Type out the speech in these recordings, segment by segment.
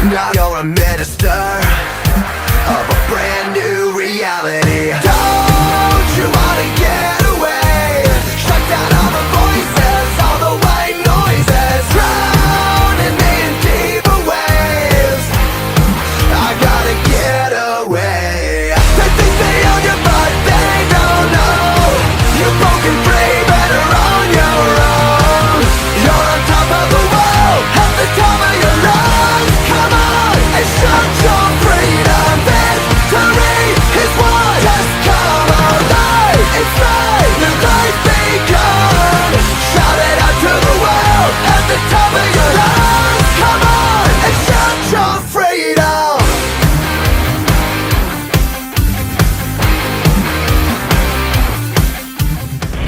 Now you're a minister of a brand new reality. Don't you wanna get away? Shut down all the voices, all the white noises, drowning me in deeper waves. I gotta get away. They think they own you, but they don't know. You're broken free, better on your own. You're on top of the world, at the top of your lungs. Come on and shout your freedom. Victory is won. Just come alive. It's right. New life begun. Shout it out to the world, at the top of your lungs. Come on and shout your freedom.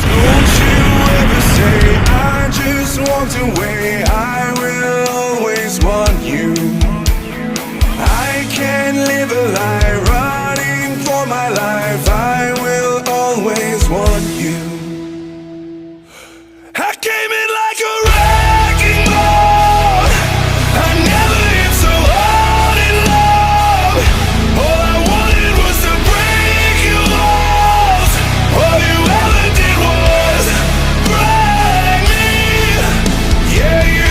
Don't you ever say I just walked away. I will always want you. I can't live a lie running for my life. I will always want you. I came in like a wrecking ball. I never hit so hard in love. All I wanted was to break your walls. All you ever did was break me. Yeah, you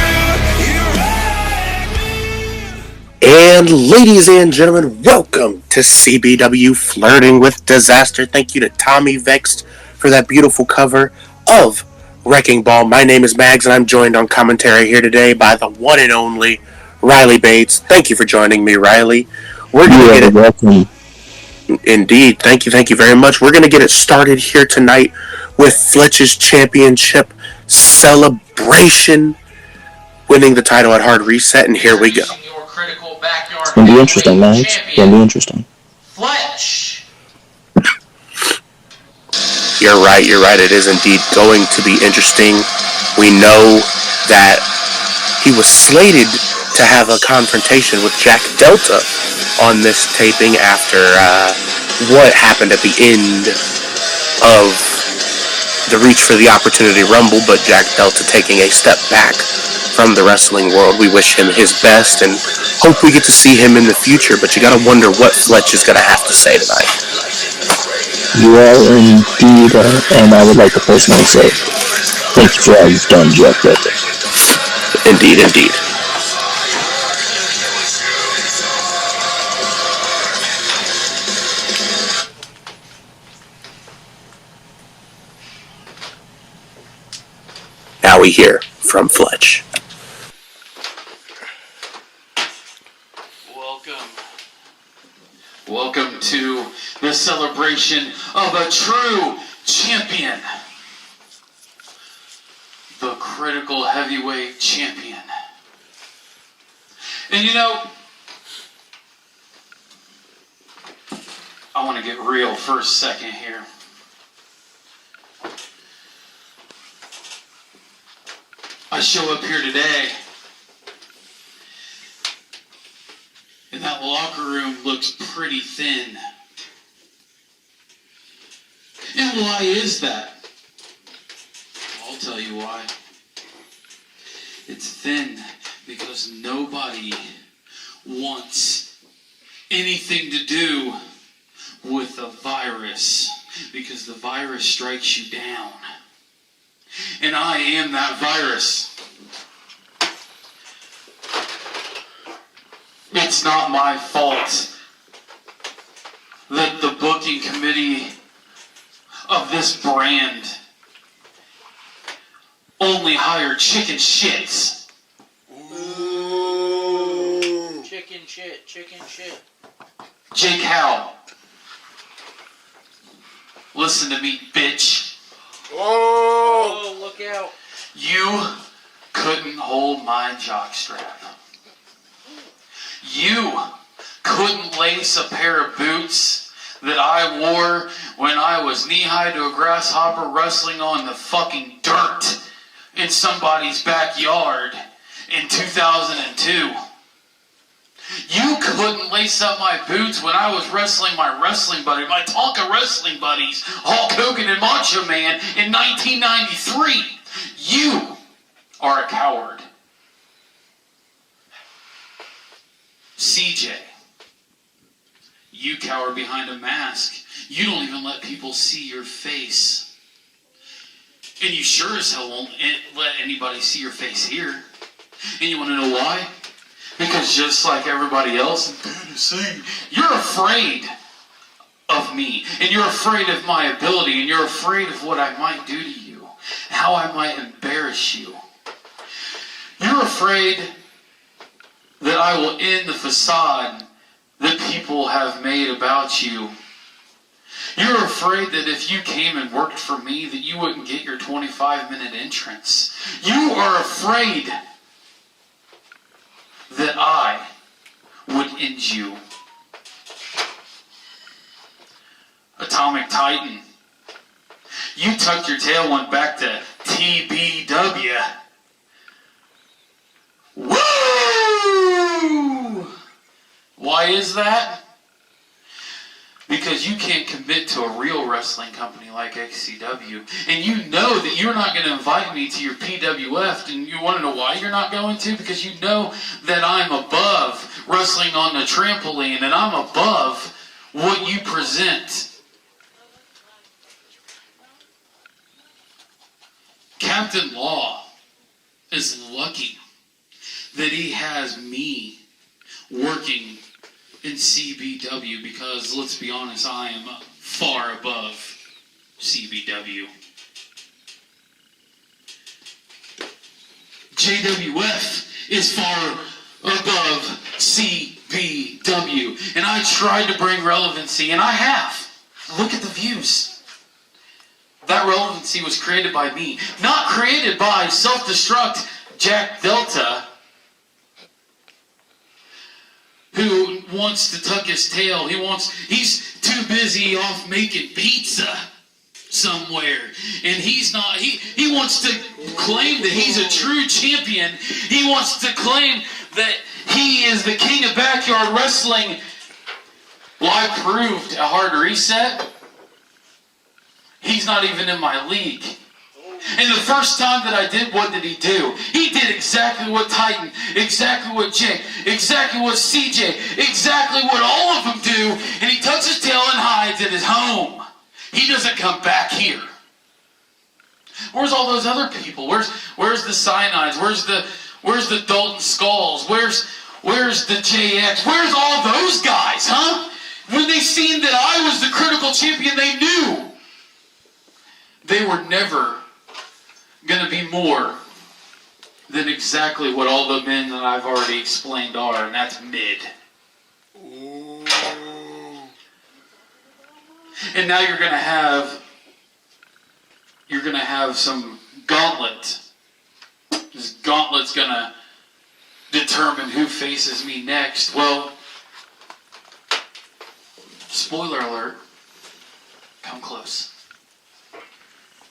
wrecked me. And ladies and gentlemen, welcome to CBW Flirting with Disaster. Thank you to Tommy Vexed for that beautiful cover of Wrecking Ball. My name is Mags, and I'm joined on commentary here today by the one and only Riley Bates. Thank you for joining me, Riley. We're going to get it. Welcome. Indeed. Thank you very much. We're going to get it started here tonight with Fletch's championship celebration, winning the title at Hard Reset, and here we go. It's gonna be interesting, man. It's gonna be interesting. Fletch. You're right. It is indeed going to be interesting. We know that he was slated to have a confrontation with Jack Delta on this taping after what happened at the end of the Reach for the Opportunity Rumble, but Jack Delta taking a step back from the wrestling world. We wish him his best and hope we get to see him in the future, but you gotta wonder what Fletch is gonna have to say tonight. You are indeed, and I would like to personally say, thank you for all you've done, Jack Delta. Indeed. Now we hear from Fletch. Welcome to the celebration of a true champion. The critical heavyweight champion. And you know, I want to get real for a second here. I show up here today, and that locker room looks pretty thin. And why is that? I'll tell you why. It's thin because nobody wants anything to do with the virus, because the virus strikes you down. And I am that virus. It's not my fault that the booking committee of this brand only hired chicken shits. Ooh. Chicken shit. Jake Howe. Listen to me, bitch. Oh, look out. You couldn't hold my jockstrap. You couldn't lace a pair of boots that I wore when I was knee-high to a grasshopper wrestling on the fucking dirt in somebody's backyard in 2002. You couldn't lace up my boots when I was wrestling my wrestling buddy, my Tonka wrestling buddies, Hulk Hogan and Macho Man in 1993. You are a coward. CJ, you cower behind a mask. You don't even let people see your face. And you sure as hell won't let anybody see your face here. And you want to know why? Because just like everybody else, you're afraid of me. And you're afraid of my ability. And you're afraid of what I might do to you. How I might embarrass you. You're afraid that I will end the facade that people have made about you. You're afraid that if you came and worked for me, that you wouldn't get your 25-minute entrance. You are afraid that I would end you. Atomic Titan, you tucked your tail, went back to TBW. Woo! Why is that? Because you can't commit to a real wrestling company like XCW. And you know that you're not going to invite me to your PWF. And you want to know why you're not going to? Because you know that I'm above wrestling on the trampoline. And I'm above what you present. Captinlaw is lucky that he has me working in CBW, because let's be honest, I am far above CBW. JWF is far above CBW, and I tried to bring relevancy, and I have. Look at the views. That relevancy was created by me, not created by self-destruct Jack Delta, who wants to tuck his tail. He's too busy off making pizza somewhere. And he wants to claim that he's a true champion. He wants to claim that he is the king of backyard wrestling. Well, I proved a hard reset. He's not even in my league. And the first time that I did, what did he do? He did exactly what Titan, exactly what Jake, exactly what CJ, exactly what all of them do, and he tucks his tail and hides at his home. He doesn't come back here. Where's all those other people? Where's the Cyanides? Where's the Dalton Skulls? Where's the JX? Where's all those guys, huh? When they seen that I was the critical champion, they knew they were never going to be more than exactly what all the men that I've already explained are, and that's mid. Ooh. And now you're going to have some Gauntlet. This Gauntlet's going to determine who faces me next. Well, spoiler alert, come close.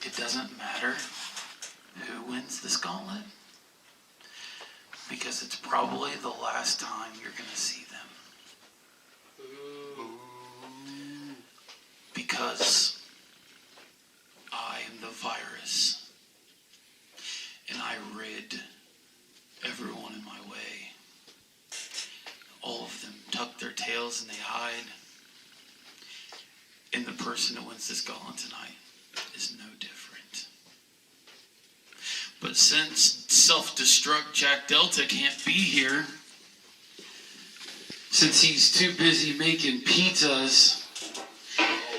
It doesn't matter who wins this gauntlet, because it's probably the last time you're going to see them. Because I am the virus, and I rid everyone in my way. All of them tuck their tails and they hide. And the person that wins this gauntlet tonight is no different. But since self-destruct Jack Delta can't be here, since he's too busy making pizzas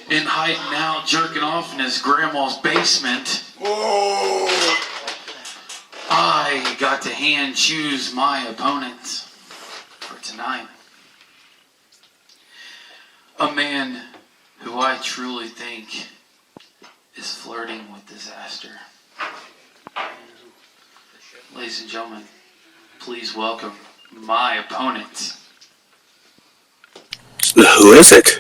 and hiding out, jerking off in his grandma's basement, I got to hand choose my opponent for tonight. A man who I truly think is flirting with disaster. Ladies and gentlemen, please welcome my opponent. Who is it?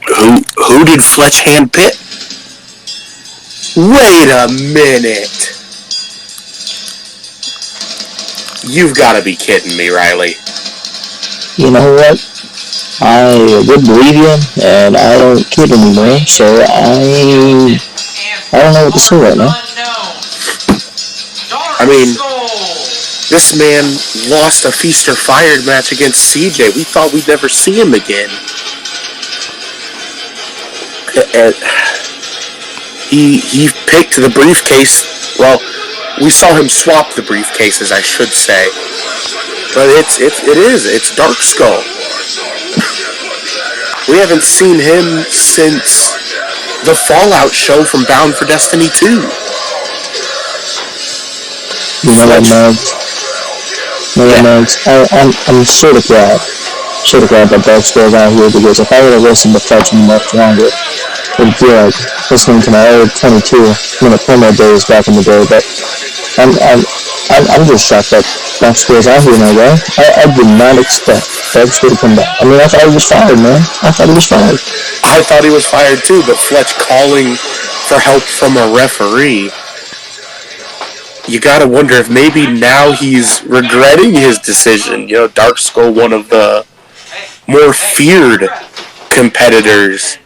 Who did Fletch handpick? Wait a minute. You've got to be kidding me, Riley. You know what? I would believe you, and I don't kid anymore, so I don't know what to say right now. I mean, This man lost a Feast or Fired match against CJ. We thought we'd never see him again. And he picked the briefcase. Well, we saw him swap the briefcases, I should say. But it's Dark Skull. We haven't seen him since the Fallout show from Bound for Destiny 2. You know what, Mags? I'm sort of glad that Dark Skull's out here, because if I would have listened to Fletch much longer, it would feel like listening to my old 22-minute promo days back in the day. But I'm just shocked that Dark Skull's out here now, guy. I did not expect Dark Skull to come back. I mean, I thought he was fired, man. I thought he was fired too, But Fletch calling for help from a referee. You gotta wonder if maybe now he's regretting his decision. You know, Dark Skull, one of the more feared competitors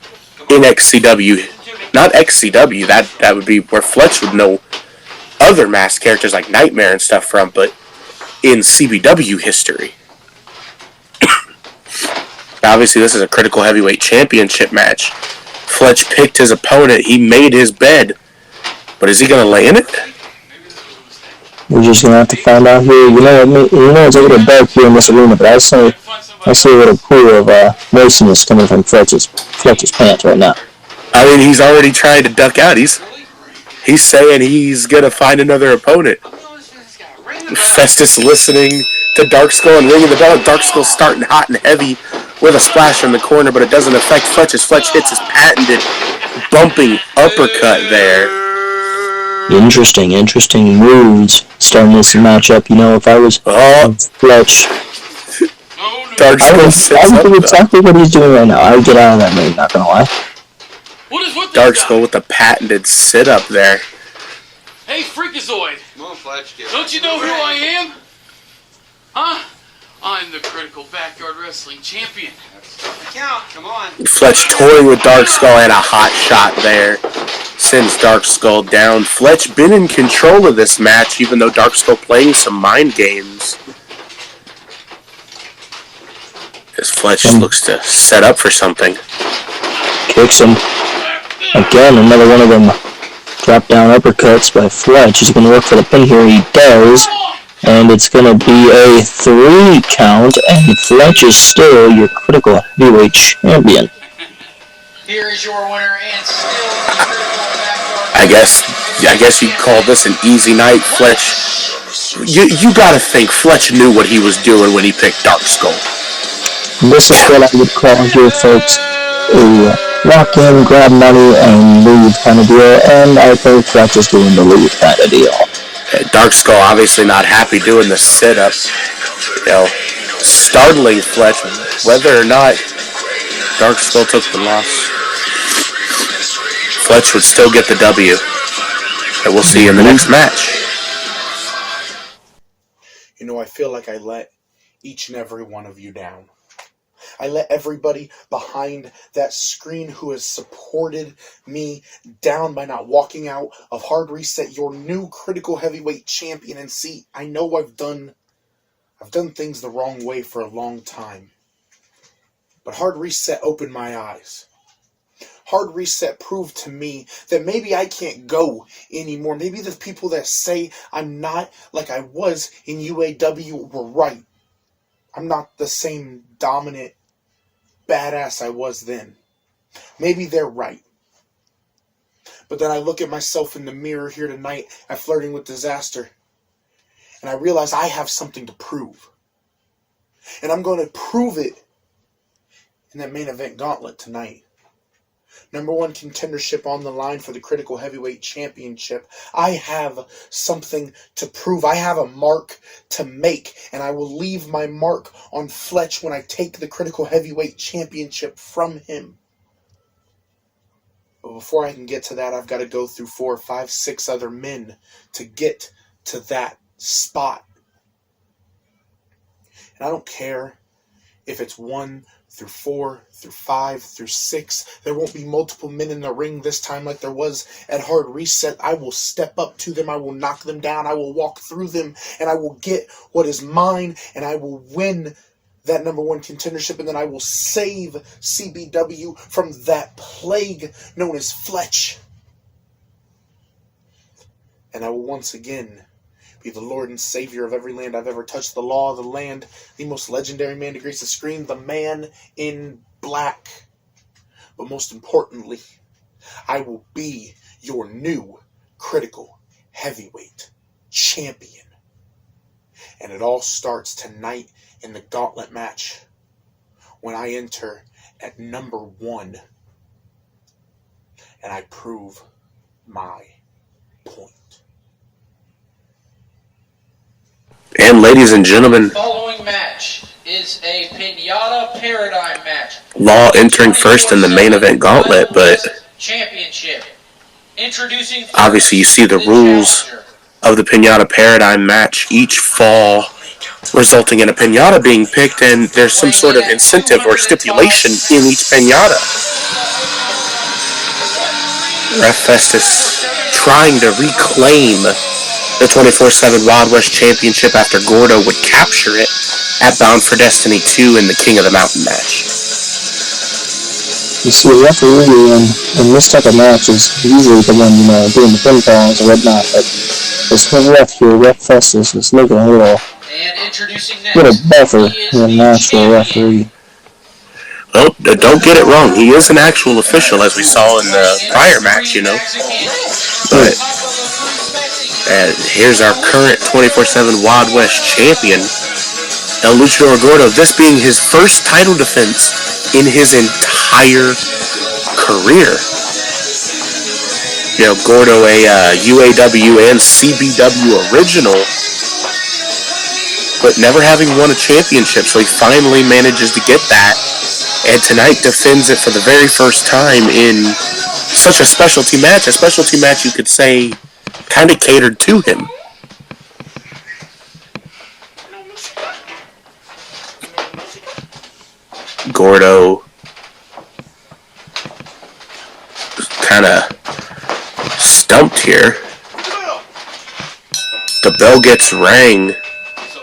in XCW. Not XCW, that would be where Fletch would know other masked characters like Nightmare and stuff from, but in CBW history. Obviously, this is a critical heavyweight championship match. Fletch picked his opponent. He made his bed. But is he going to lay in it? We're just gonna have to find out here. You know, it's a little dark here in this arena, but I see a little pool of moistness coming from Fletch's pants right now. I mean, he's already trying to duck out. He's saying he's gonna find another opponent. Festus listening to Dark Skull and ringing the bell. Dark Skull starting hot and heavy with a splash from the corner, but it doesn't affect Fletch as Fletch hits his patented bumping uppercut there. Interesting moves starting this matchup. You know, if I was Fletch, Dark Skull I would do exactly what he's doing right now. I would get out of that ring, not gonna lie. Dark Skull with the patented sit-up there. Hey, Freakazoid! Come on, Fletch, Don't you know who I am? Huh? I'm the Critical Backyard Wrestling Champion. Count, come on. Fletch toying with Dark Skull and a hot shot there. Sends Dark Skull down. Fletch been in control of this match, even though Dark Skull playing some mind games. As Fletch looks to set up for something. Kicks him. Again, another one of them drop down uppercuts by Fletch. He's going to look for the pin here. He does. And it's going to be a 3 count. And Fletch is still your critical heavyweight champion. Here is your winner and still the Critical Backyard. I guess you'd call this an easy night, Fletch. You gotta think Fletch knew what he was doing when he picked Dark Skull. This is what I would call here, folks, a walk in, grab money, and leave kind of deal. And I think Fletch is doing the leave kind of deal. Dark Skull obviously not happy doing the sit-up. You know, startling Fletch, whether or not Dark Skull took the loss. Fletch would still get the W. And we'll see in the next match. You know, I feel like I let each and every one of you down. I let everybody behind that screen who has supported me down by not walking out of Hard Reset, your new critical heavyweight champion. And see, I know I've done things the wrong way for a long time. But Hard Reset opened my eyes. Hard Reset proved to me that maybe I can't go anymore. Maybe the people that say I'm not like I was in UAW were right. I'm not the same dominant badass I was then. Maybe they're right. But then I look at myself in the mirror here tonight at Flirting with Disaster, and I realize I have something to prove. And I'm going to prove it in that main event gauntlet tonight. #1 contendership on the line for the Critical Heavyweight Championship. I have something to prove. I have a mark to make, and I will leave my mark on Fletch when I take the Critical Heavyweight Championship from him. But before I can get to that, I've got to go through 4, 5, 6 other men to get to that spot. And I don't care If it's 1 through 4 through 5 through 6, there won't be multiple men in the ring this time like there was at Hard Reset. I will step up to them. I will knock them down. I will walk through them, and I will get what is mine, and I will win that number 1 contendership, and then I will save CBW from that plague known as Fletch. And I will once again be the Lord and Savior of every land I've ever touched, the law of the land, the most legendary man to grace the screen, the man in black. But most importantly, I will be your new critical heavyweight champion. And it all starts tonight in the Gauntlet match when I enter at number 1 and I prove my point. And ladies and gentlemen, The following match is a Piñata Paradigm match. Law entering first in the main event Gauntlet, but Championship. Introducing obviously you see the rules of the Piñata Paradigm match. Each fall resulting in a piñata being picked, and there's some sort of incentive or stipulation in each piñata. Ref Festus trying to reclaim the 24/7 Wild West Championship after Gordo would capture it at Bound for Destiny 2 in the King of the Mountain match. You see, a referee in this type of match is usually the one, doing the pinfalls and whatnot, but this ref here, Ref Festus, is looking a little buffer than an actual referee. Well, don't get it wrong. He is an actual official, as we saw in the prior match, But here's our current 24/7 Wild West champion, El Luchador Gordo. This being his first title defense in his entire career. Gordo, a UAW and CBW original, but never having won a championship, so he finally manages to get that, and tonight defends it for the very first time in such a specialty match you could say kind of catered to him. Gordo kind of stumped here. The bell gets rang. So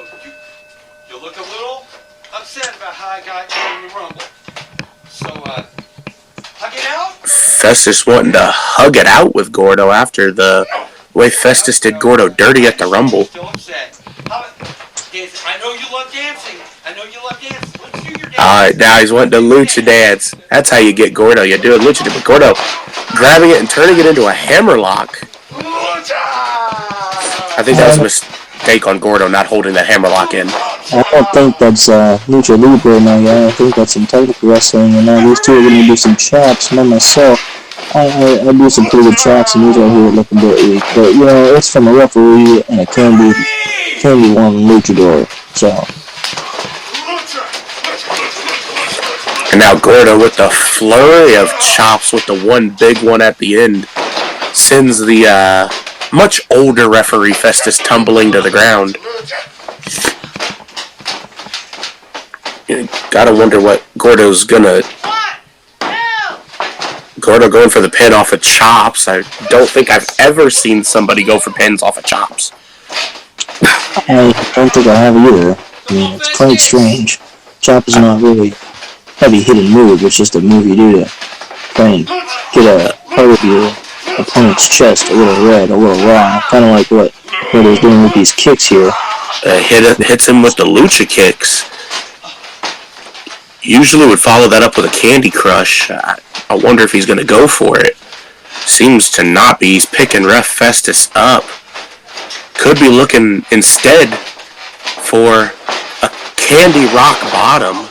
you look a little upset about how I got you in the Rumble. So, hug it out? Festus wanting to hug it out with Gordo after the way Festus did Gordo dirty at the Rumble. Still upset. I know you love dancing. Let's do your dance. Alright, now he's wanting to lucha dance. That's how you get Gordo. You do a lucha dance. But Gordo grabbing it and turning it into a hammerlock. I think that was a mistake on Gordo not holding that hammerlock in. I don't think that's Lucha Libre now, yeah. I think that's some technical wrestling, and now these two are going to do some chops. And myself, I do some pretty good chops, and these right here look a bit weak. But, it's from a referee, and it can be one luchador, so. And now Gordo with the flurry of chops with the one big one at the end sends the much older referee Festus tumbling to the ground. Gotta wonder what Gordo's gonna... Gordo going for the pin off of chops. I don't think I've ever seen somebody go for pins off of chops. I don't think I have either. I mean, it's quite strange. Chop is not really heavy hitting move, it's just a move you do to try and get a part of your opponent's chest a little red, a little raw, kind of like what Gordo's doing with these kicks here. Hits him with the lucha kicks. Usually would follow that up with a Candy Crush. I wonder if he's going to go for it. Seems to not be. He's picking Ref Festus up. Could be looking instead for a Candy Rock Bottom.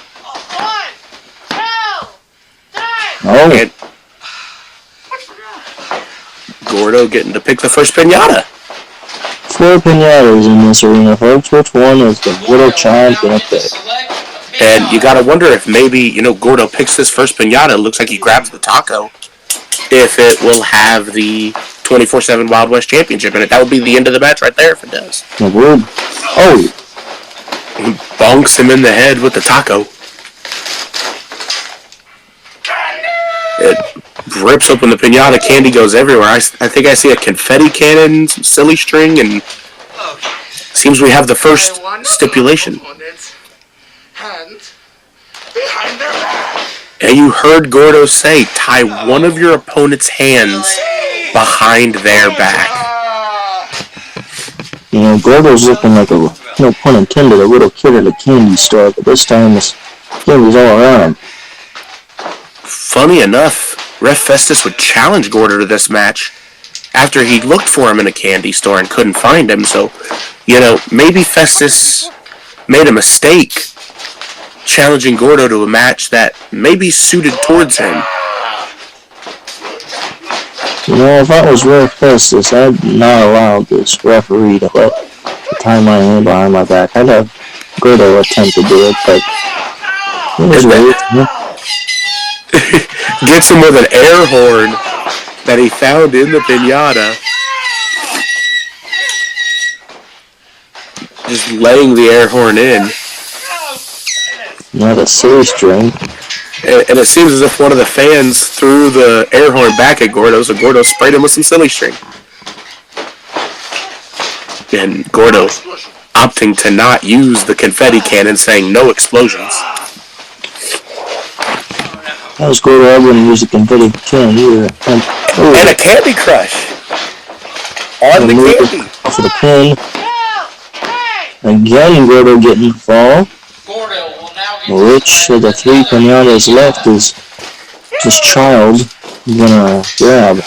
Oh. And Gordo getting to pick the first piñata. 4 piñatas in this arena, folks. Which one is the little child going to pick? And you gotta wonder if maybe, Gordo picks this first piñata. It looks like he grabs the taco. If it will have the 24/7 Wild West Championship in it. That would be the end of the match right there if it does. Oh. He bonks him in the head with the taco. It rips open the piñata. Candy goes everywhere. I think I see a confetti cannon, some silly string, and seems we have the first stipulation. Hands behind their back. And you heard Gordo say, tie one of your opponent's hands behind their back. You know, Gordo's looking like a, no pun intended, a little kid at a candy store, but this time his candy's all around him. Funny enough, Ref Festus would challenge Gordo to this match after he looked for him in a candy store and couldn't find him, so, you know, maybe Festus made a mistake challenging Gordo to a match that may be suited towards him. You know, if I was Ref Festus, I'd not allow this referee to tie my hand behind my back. I'd have Gordo attempt to do it, but it was weird. Gets him with an air horn that he found in the piñata. Just laying the air horn in. Not a silly string. And it seems as if one of the fans threw the air horn back at Gordo, so Gordo sprayed him with some silly string. And Gordo opting to not use the confetti cannon, saying no explosions. That was Gordo. I wouldn't use a confetti cannon either. And a Candy Crush on the candy. For the pin. Again, Gordo getting the fall. Which of the three piñatas left is this child gonna grab?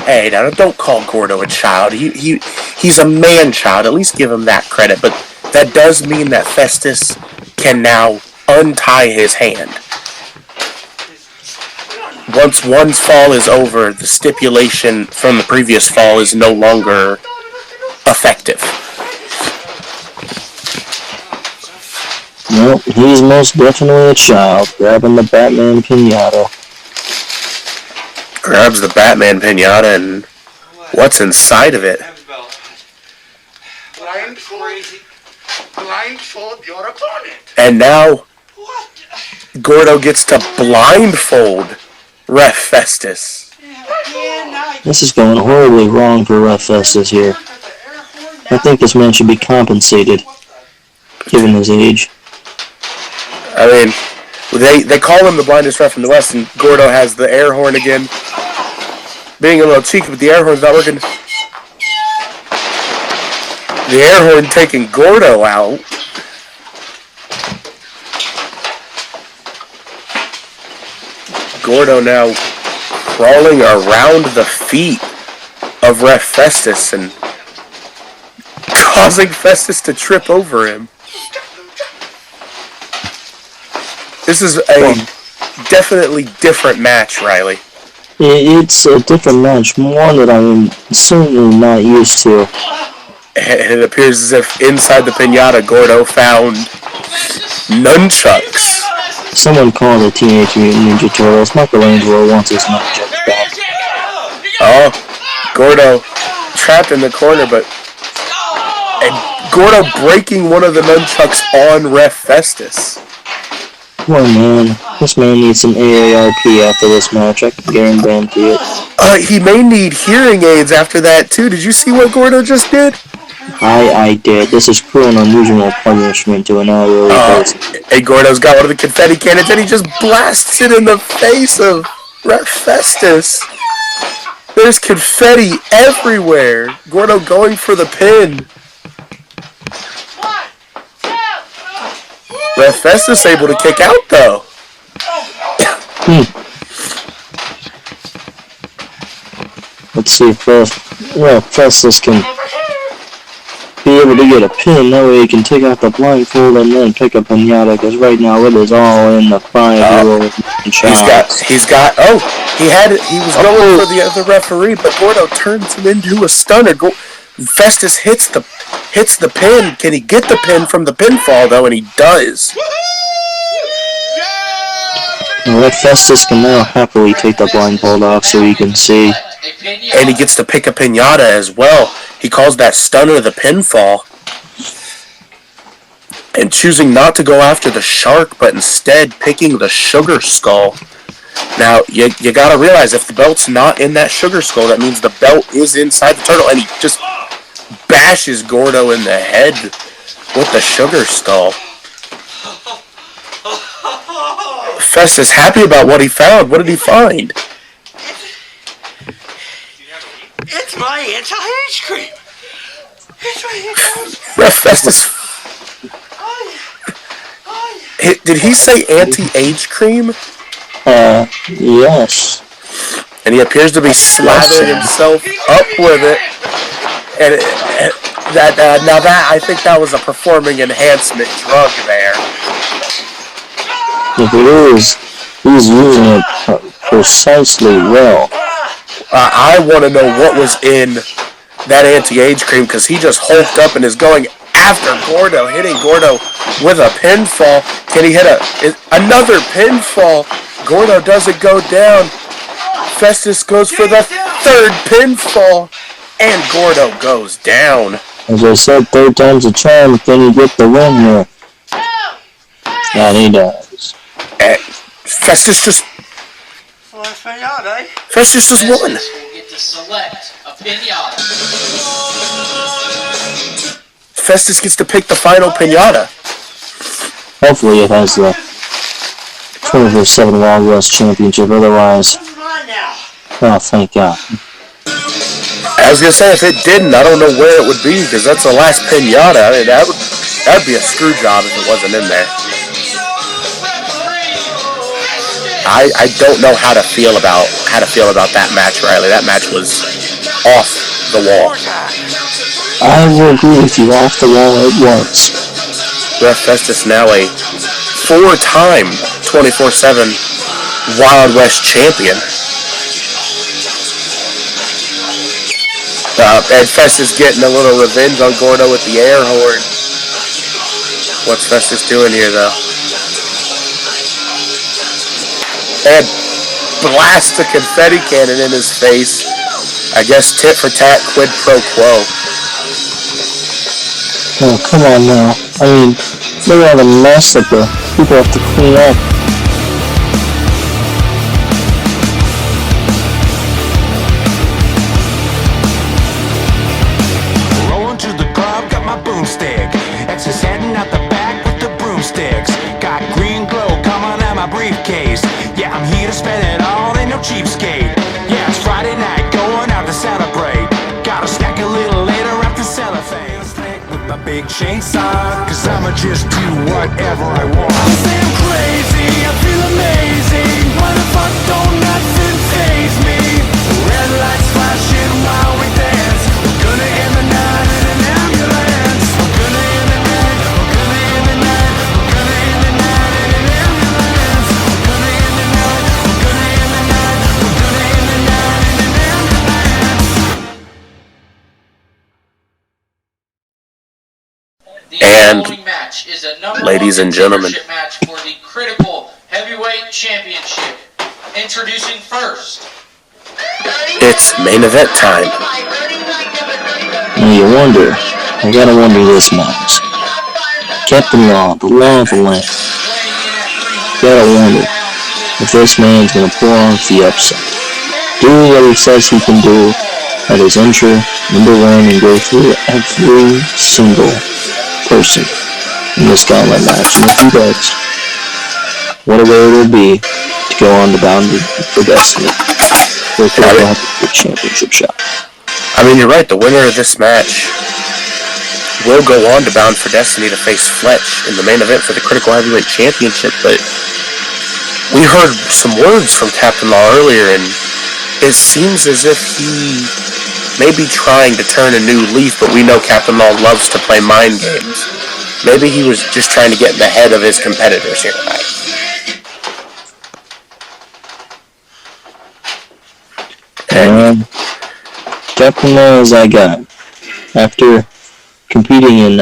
Hey, now don't call Gordo a child. He's a man-child. At least give him that credit. But that does mean that Festus can now untie his hand. Once one's fall is over, the stipulation from the previous fall is no longer effective. Nope, he's most definitely a child, grabbing the Batman piñata. Grabs the Batman piñata and what's inside of it? Blindfold your opponent. And now Gordo gets to blindfold Ref Festus. This is going horribly wrong for Ref Festus here. I think this man should be compensated, given his age. I mean, they call him the blindest ref in the West, and Gordo has the air horn again. Being a little cheeky, but the air horn's not working. The air horn taking Gordo out. Gordo now crawling around the feet of Ref Festus and causing Festus to trip over him. This is a definitely different match, Riley. It's a different match, one that I am certainly not used to. And it appears as if inside the piñata, Gordo found nunchucks. Someone called the Teenage Mutant Ninja Turtles. Michelangelo wants his nunchucks back. Oh, Gordo trapped in the corner, and Gordo breaking one of the nunchucks on Ref Festus. Poor man. This man needs some AARP after this match. I can guarantee it. He may need hearing aids after that, too. Did you see what Gordo just did? I did. This is cruel and unusual punishment to an elderly person. Hey, Gordo's got one of the confetti cannons, and he just blasts it in the face of Ref Festus. There's confetti everywhere. Gordo going for the pin. Ref Festus able to kick out, though. Let's see if Festus can be able to get a pin. That way he can take out the blindfold and then pick a piñata, because right now it is all in the 5-year-old child. He was going for the other referee, but Gordo turns him into a stunner. Festus hits the pin. Can he get the pin from the pinfall, though? And he does. Well, Festus can now happily take the blindfold off so he can see. And he gets to pick a piñata as well. He calls that stunner the pinfall. And choosing not to go after the shark, but instead picking the sugar skull. Now, you gotta realize, if the belt's not in that sugar skull, that means the belt is inside the turtle, and he just bashes Gordo in the head with the sugar skull. Festus happy about what he found. What did he find? It's my anti-age cream. It's my anti-age cream. Ref Festus. Did he say anti-age cream? Yes. And he appears to be slathering himself up with it. And I think that was a performing enhancement drug there. If it is, he's using it precisely well. I want to know what was in that anti-age cream, because he just hulked up and is going after Gordo, hitting Gordo with a pinfall. Can he hit another pinfall? Gordo doesn't go down. Festus goes for the third pinfall, and Gordo goes down. As I said, third time's a charm. Can he get the win here? And he does. And Festus just Festus just won. Will get to select a pinata. Festus gets to pick the final pinata. Hopefully it has the 24/7 Wild West Championship. Otherwise, oh, thank God. I was gonna say, if it didn't, I don't know where it would be, because that's the last pinata. I mean, that'd be a screw job if it wasn't in there. I don't know how to feel about that match, Riley. That match was off the wall. I will agree with you, off the wall it was. Ref Festus now a 4-time 24/7 Wild West champion. And Festus getting a little revenge on Gordo with the air horn. What's Festus doing here, though? And blasts the confetti cannon in his face. I guess tit for tat, quid pro quo. Oh, come on now. I mean, look at all the mess that the people have to clean up. Rolling to the club, got my boomstick. Ex's heading out the back with the broomsticks. Got green glow coming out my briefcase. Yeah, I'm here to spend it all, ain't no cheapskate. Yeah, it's Friday night, going out to celebrate. Gotta stack a little later after cellophane. With my big chainsaw, cause I'ma just do whatever I want. I say I'm crazy, I feel amazing. Why the fuck don't nothing faze me? Red lights flashing while we dance. We're gonna end the night in an ambulance. We're gonna end the night, we're gonna end the night. We're gonna end the night in an ambulance. We're gonna end the night, we're gonna end the night. We're gonna end the night in an ambulance. And, following match is a number ladies one and gentlemen, contendership match for the Critical Heavyweight Championship. Introducing first, it's main event time. Now you wonder, I gotta wonder this much. Captinlaw, the law of the land. Gotta wonder if this man's gonna pull off the upset. Do what he says he can do at his intro, number one, and go through every single person in this Gauntlet match. And if he does, what a way it will be to go on the bound for Destiny. For the championship shot. I mean, you're right. The winner of this match will go on to Bound for Destiny to face Fletch in the main event for the Critical Heavyweight Championship. But we heard some words from Captinlaw earlier, and it seems as if he may be trying to turn a new leaf, but we know Captinlaw loves to play mind games. Maybe he was just trying to get in the head of his competitors here tonight. And Captinlaw as I got after competing in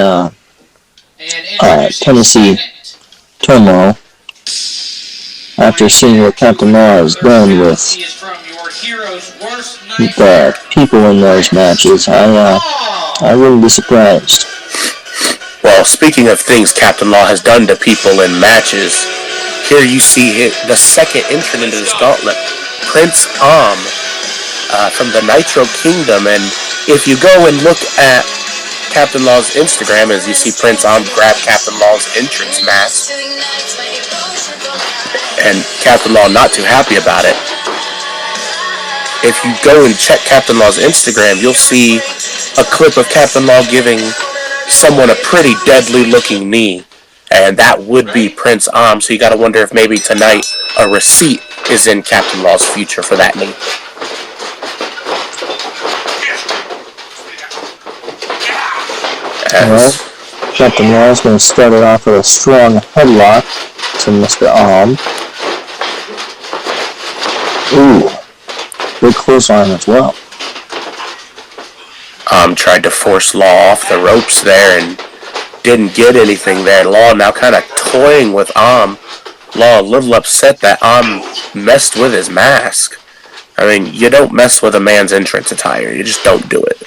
Tennessee tomorrow. After seeing what Captinlaw has done with the people in those matches, I wouldn't be surprised. Well, speaking of things Captinlaw has done to people in matches, Here you see the second entrant into this gauntlet, Prince from the Nitro Kingdom. And if you go and look at Captain Law's Instagram, as you see Prince grab Captain Law's entrance mask, and Captain Law not too happy about it. If you go and check Captain Law's Instagram, you'll see a clip of Captain Law giving someone a pretty deadly looking knee, and that would be Prince so you gotta wonder if maybe tonight a receipt is in Captain Law's future for that knee. Well, Captain Law's going to start it off with a strong headlock to Mr. Ooh, big clothesline as well. Tried to force Law off the ropes there and didn't get anything there. Law now kind of toying with Law a little upset that messed with his mask. I mean, you don't mess with a man's entrance attire. You just don't do it.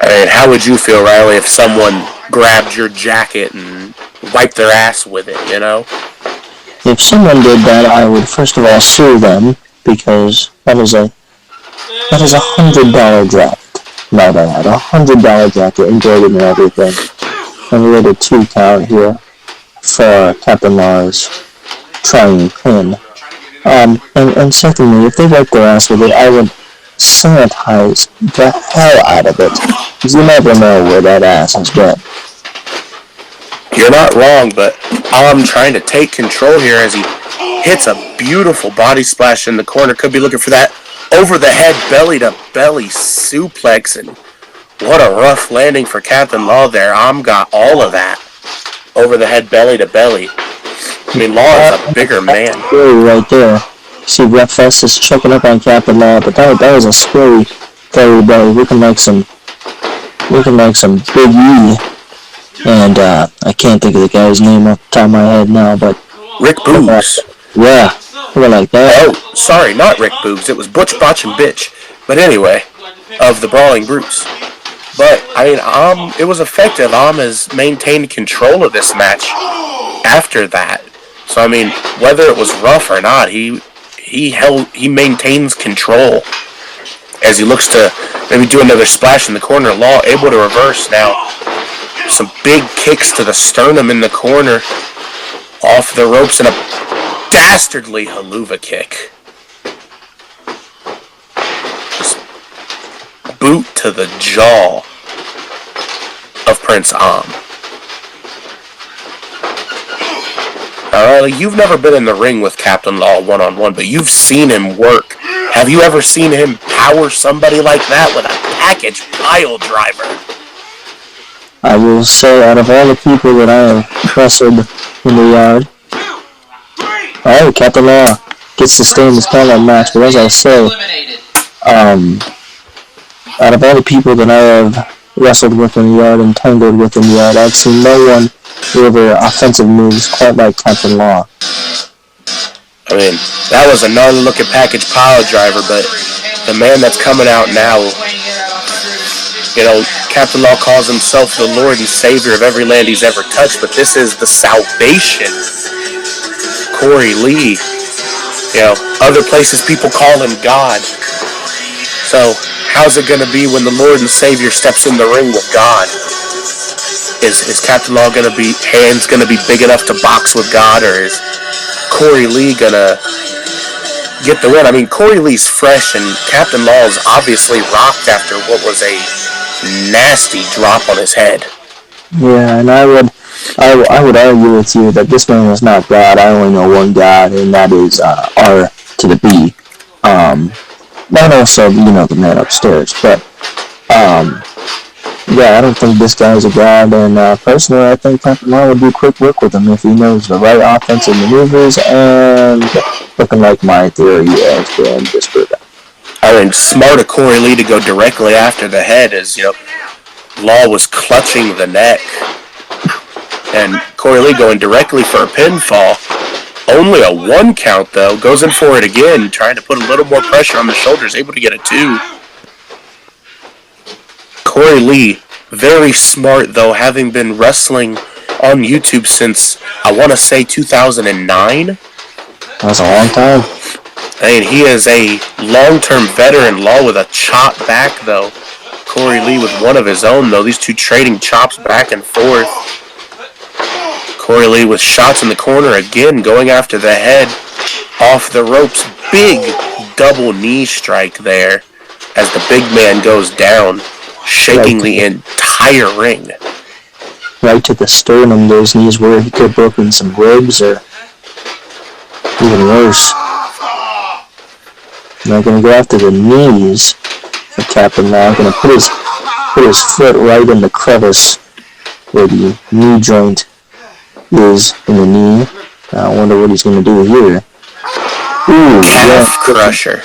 I mean, how would you feel, Riley, if someone grabbed your jacket and wiped their ass with it, you know? If someone did that, I would first of all sue them, because that is $100 draft. Might I add, $100 jacket, embroidered and everything. And we had a 2 count here for Captain Law's trying pin. And secondly, if they wipe their ass with it, I would sanitize the hell out of it, because you never know where that ass has been. You're not wrong, but I'm trying to take control here as he hits a beautiful body splash in the corner. Could be looking for that over the head belly to belly suplex, and what a rough landing for Captain Law there. Got all of that over the head belly to belly. I mean, Law is a bigger man. Right there. See, Ref FESTUS choking up on Captain Law, but that was a scary belly. Looking like some Big E. And I can't think of the guy's name off the top of my head now, but Rick Boogs. Yeah, something like that. Oh, sorry, not Rick Boogs. It was Butch, Botch, and Bitch. But anyway, of the Brawling Brutes. But I mean, it was effective. Has maintained control of this match after that. So I mean, whether it was rough or not, he maintains control as he looks to maybe do another splash in the corner. Law able to reverse now. Some big kicks to the sternum in the corner, off the ropes, and a dastardly haluva kick. Just boot to the jaw of Prince you've never been in the ring with Captain Law one-on-one, but you've seen him work. Have you ever seen him power somebody like that with a package pile driver? I will say, out of all the people that I have wrestled in the yard, alright, Captain Law gets to stay in this gauntlet match, but as I say, out of all the people that I have wrestled with in the yard and tangled with in the yard, I've seen no one deliver offensive moves quite like Captain Law. I mean, that was a gnarly looking package pile driver, but the man that's coming out now, you know, Captain Law calls himself the Lord and Savior of every land he's ever touched, but this is the salvation. Corey Lee. You know, other places people call him God. So, how's it going to be when the Lord and Savior steps in the ring with God? Is Captain Law going to be, hands going to be big enough to box with God, or is Corey Lee going to get the win? I mean, Corey Lee's fresh, and Captain Law's obviously rocked after what was a nasty drop on his head. Yeah, and I would argue with you that this man is not God. I only know one God, and that is R to the B. And also, you know, the man upstairs. But yeah, I don't think this guy is a god, and personally, I think Captain Law would do quick work with him if he knows the right offensive maneuvers, and looking like my theory has been disproven. I mean, smart of Corey Lee to go directly after the head, as, you know, Law was clutching the neck, and Corey Lee going directly for a pinfall. Only a 1 count, though. Goes in for it again, trying to put a little more pressure on the shoulders, able to get a 2. Corey Lee, very smart, though, having been wrestling on YouTube since, I want to say, 2009. That's a long time. I mean, he is a long-term veteran. Law with a chop back, though. Corey Lee with one of his own, though. These two trading chops back and forth. Corey Lee with shots in the corner again, going after the head, off the ropes. Big double knee strike there as the big man goes down, shaking the entire ring. Right to the sternum, those knees where he could have broken some ribs or even worse. Now going to go after the knees of captinlaw. Going to put his foot right in the crevice where the knee joint is in the knee. I wonder what he's going to do here. Ooh, Calf crusher.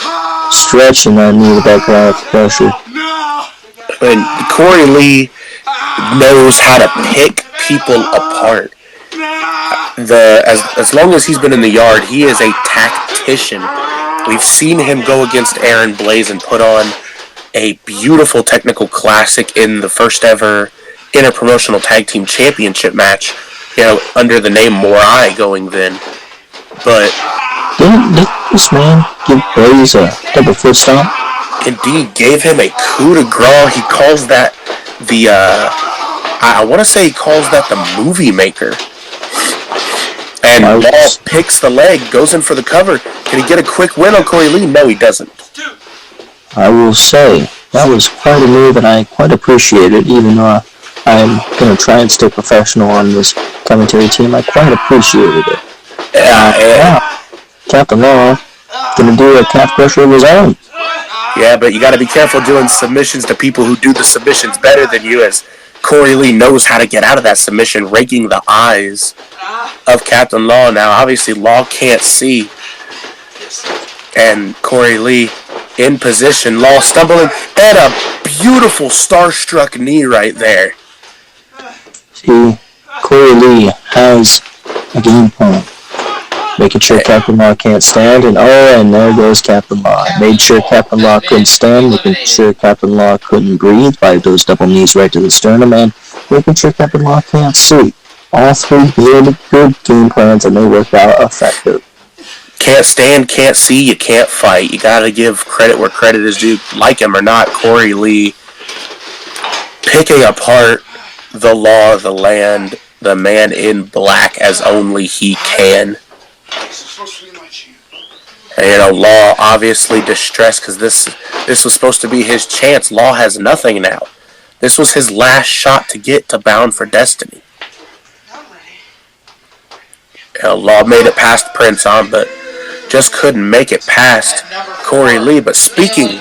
Stretching that knee with that calf crusher. And Corey Lee knows how to pick people apart. As long as he's been in the yard, he is a tactician. We've seen him go against Aaron Blaze and put on a beautiful technical classic in the first ever interpromotional tag team championship match, under the name Morai going then. But didn't this man give Blaze a double foot stomp? Indeed, gave him a coup de grace. He calls that I want to say he calls that the movie maker. And Law picks the leg, goes in for the cover. Can he get a quick win on Corey Lee? No, he doesn't. I will say, that was quite a move, and I quite appreciate it, even though I'm going to try and stay professional on this commentary team. I quite appreciated it. captinlaw going to do a calf crusher of his own. Yeah, but you got to be careful doing submissions to people who do the submissions better than you, as Corey Lee knows how to get out of that submission, raking the eyes of captinlaw. Now, obviously, Law can't see, and Corey Lee in position. Law stumbling, and a beautiful starstruck knee right there. See, Corey Lee has a game plan. Making sure captinlaw can't stand, and there goes captinlaw. Made sure captinlaw couldn't stand, making sure captinlaw couldn't breathe by those double knees right to the sternum, and making sure captinlaw can't see. All three good game plans, and they worked out effective. Can't stand, can't see, you can't fight. You gotta give credit where credit is due. Like him or not, Corey Lee picking apart the law of the land, the man in black, as only he can. And, Law obviously distressed because this was supposed to be his chance. Law has nothing now. This was his last shot to get to Bound for Destiny. Law made it past Prince Am, but just couldn't make it past Corey Lee. But speaking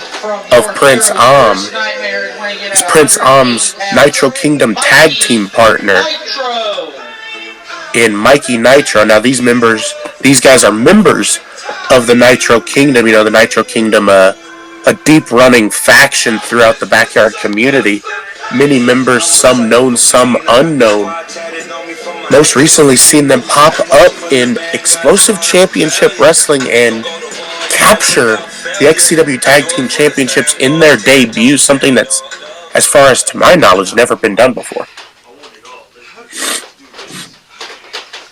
of Prince Am, it's Prince Am's Nitro Kingdom tag team partner in Mikey Nitro. Now these guys are members of the Nitro Kingdom. The Nitro Kingdom, a deep-running faction throughout the backyard community. Many members, some known, some unknown. Most recently seen them pop up in Explosive Championship Wrestling and capture the XCW Tag Team Championships in their debut, something that's, as far as to my knowledge, never been done before.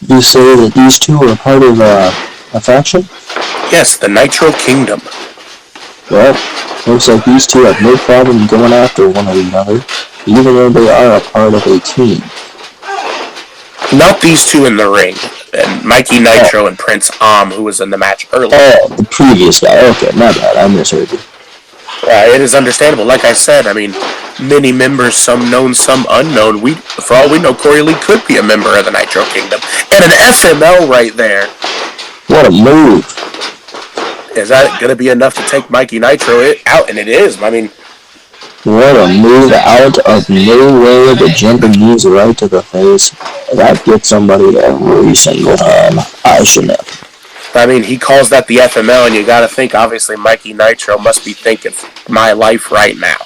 You say that these two are part of a faction? Yes, the Nitro Kingdom. Well, looks like these two have no problem going after one another, even though they are a part of a team. Not these two in the ring. And Mikey Nitro and Prince Am, who was in the match earlier. Oh, the previous guy. Okay, my bad. I misheard you. It is understandable. Like I said, many members, some known, some unknown. For all we know, Corey Lee could be a member of the Nitro Kingdom. And an FML right there. What a move. Is that going to be enough to take Mikey Nitro out? And it is. What a move out of nowhere. The jumping knees right to the face. That gets somebody every single time. I shouldn't have. He calls that the FML, and you got to think, obviously, Mikey Nitro must be thinking, my life right now.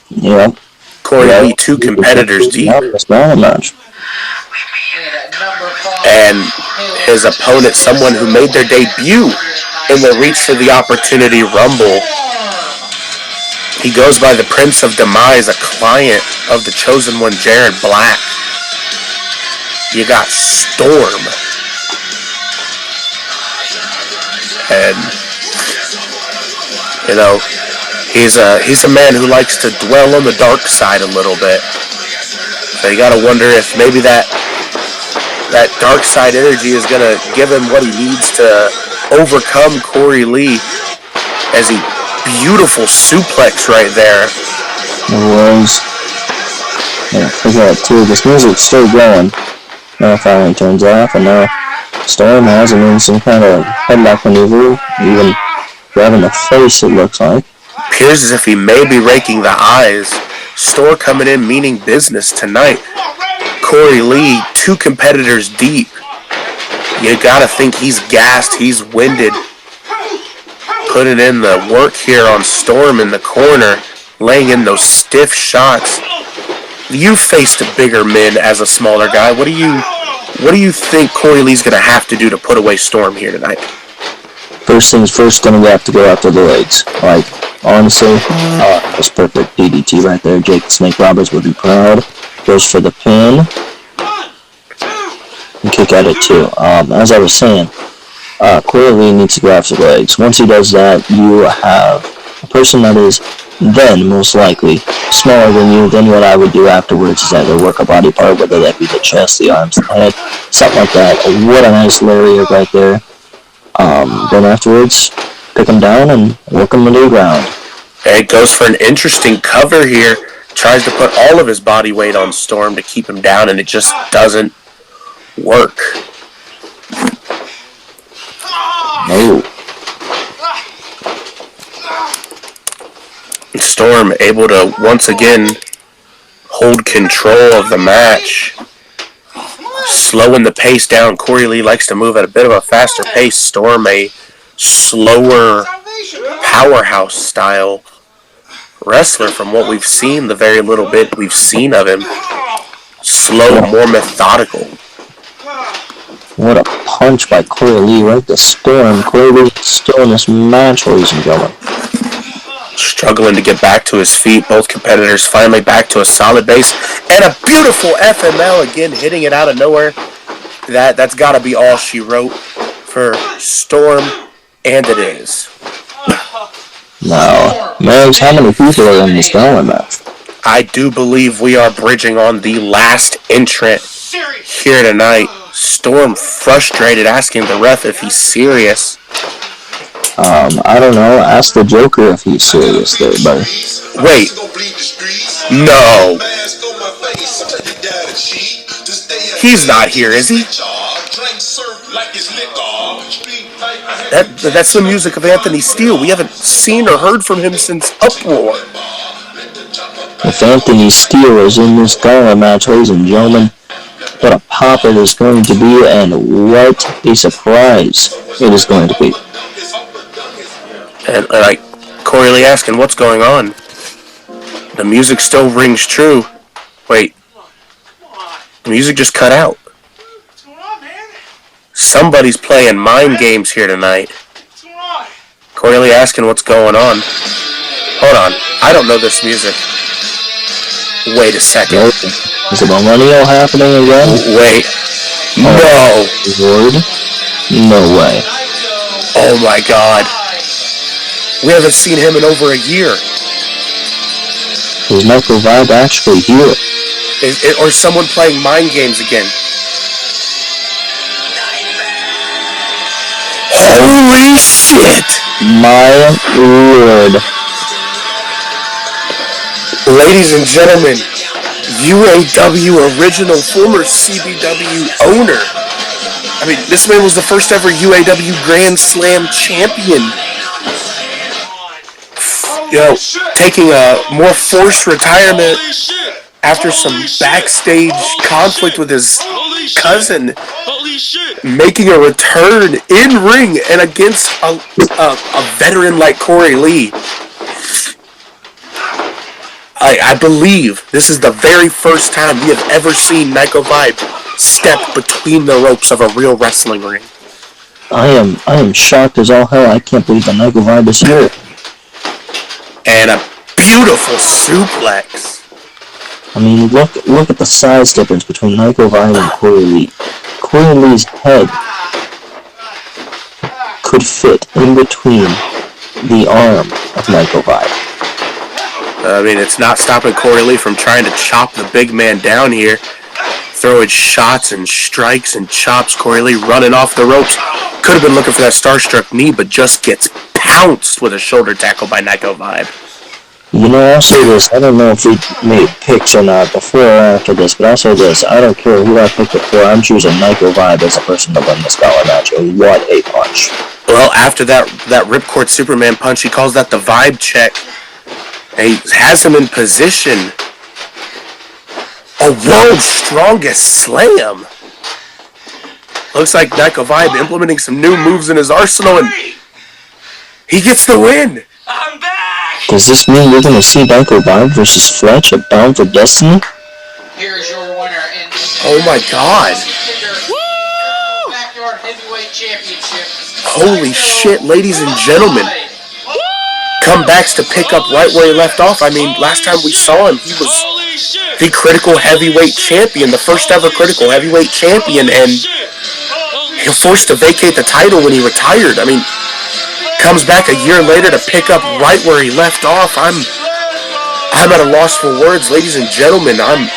Yeah. Corey Lee, two competitors deep. And his opponent, someone who made their debut in the Reach for the Opportunity Rumble. He goes by the Prince of Demise, a client of the Chosen One, Jared Black. you got Storm. And, you know, he's a man who likes to dwell on the dark side a little bit. So you gotta wonder if maybe that dark side energy is gonna give him what he needs to overcome Corey Lee. As he beautiful suplex right there. It was. Yeah, look at that too. This music's still going. Now it finally turns off, and now Storm has him in some kind of headlock maneuver, even grabbing the face, it looks like. Appears as if he may be raking the eyes. Storm coming in meaning business tonight. Corey Lee, 2 competitors deep. You gotta think he's gassed, he's winded. Putting in the work here on Storm in the corner, laying in those stiff shots. You faced bigger men as a smaller guy. What do you think Corey Lee's gonna have to do to put away Storm here tonight? First things first, gonna have to go after the legs. Like, honestly, that's perfect DDT right there. Jake the Snake Roberts would be proud. Goes for the pin. And kick out it too. As I was saying, Corey Lee needs to go after the legs. Once he does that, you have a person that is then most likely smaller than you. Then what I would do afterwards is either work a body part, whether that be the chest, the arms, the head, something like that. What a nice lariat right there. Then afterwards, pick him down and work him into the ground. It goes for an interesting cover here. Tries to put all of his body weight on Storm to keep him down, and it just doesn't work. No. Storm able to once again hold control of the match. Slowing the pace down. Corey Lee likes to move at a bit of a faster pace. Storm a slower powerhouse style wrestler from what we've seen, the very little bit we've seen of him. Slow, more methodical. What a punch by Corey Lee right to Storm. Corey Lee still in this match, ladies and gentlemen. Struggling to get back to his feet. Both competitors finally back to a solid base. And a beautiful FML again, hitting it out of nowhere. That's got to be all she wrote for Storm, and it is. Now, Megs, how many people are in this Gauntlet match? I do believe we are bridging on the last entrant here tonight. Storm frustrated, asking the ref if he's serious. I don't know. Ask the Joker if he's serious there, buddy. Wait. No. He's not here, is he? That's the music of Anthony Steele. We haven't seen or heard from him since Uproar. If Anthony Steele is in this Gauntlet match, ladies and gentlemen, what a pop it is going to be, and what a surprise it is going to be. And like Corey Lee asking, what's going on? The music still rings true. Wait. The music just cut out. Somebody's playing mind games here tonight. Corey Lee asking what's going on. Hold on. I don't know this music. Wait a second. Is it millennial happening again? Wait. No. Lord? No way. Oh my god. We haven't seen him in over a year. Is Michael Vibe actually here? Or someone playing mind games again? Holy shit! My lord. Ladies and gentlemen, UAW original former CBW owner. I mean, this man was the first ever UAW Grand Slam champion. You know, taking a more forced retirement after some backstage conflict with his cousin, making a return in ring and against a veteran like Corey Lee. I believe this is the very first time we have ever seen Nico Vibe step between the ropes of a real wrestling ring. I am shocked as all hell. I can't believe that Nico Vibe is here. And a beautiful suplex. I mean, look at the size difference between Nico Vibe and Corey Lee. Corey Lee's head could fit in between the arm of Nico Vibe. I mean, it's not stopping Corey Lee from trying to chop the big man down here. Throwing shots and strikes and chops. Corey Lee running off the ropes. Could have been looking for that starstruck knee, but just gets pounced with a shoulder tackle by Nico Vibe. You know, I'll say this. I don't know if we made picks or not before or after this, but I'll say this. I don't care who I picked before. I'm choosing Nico Vibe as a person to win this gauntlet match. What a punch. Well, after that Ripcord Superman punch, he calls that the Vibe check. And he has him in position. A world's strongest slam. Looks like Nico Vibe implementing some new moves in his arsenal, and he gets the win. I'm back! Does this mean we're going to see Nico Vibe versus Fletch at Bound for Destiny? Here's your winner in Oh my god. Backyard Heavyweight Championship. Holy shit, ladies and gentlemen. Comebacks to pick up right where he left off. I mean, last time we saw him, he was the Critical Heavyweight Champion, the first ever Critical Heavyweight Champion, and he was forced to vacate the title when he retired. I mean, comes back a year later to pick up right where he left off. I'm at a loss for words, ladies and gentlemen. I'm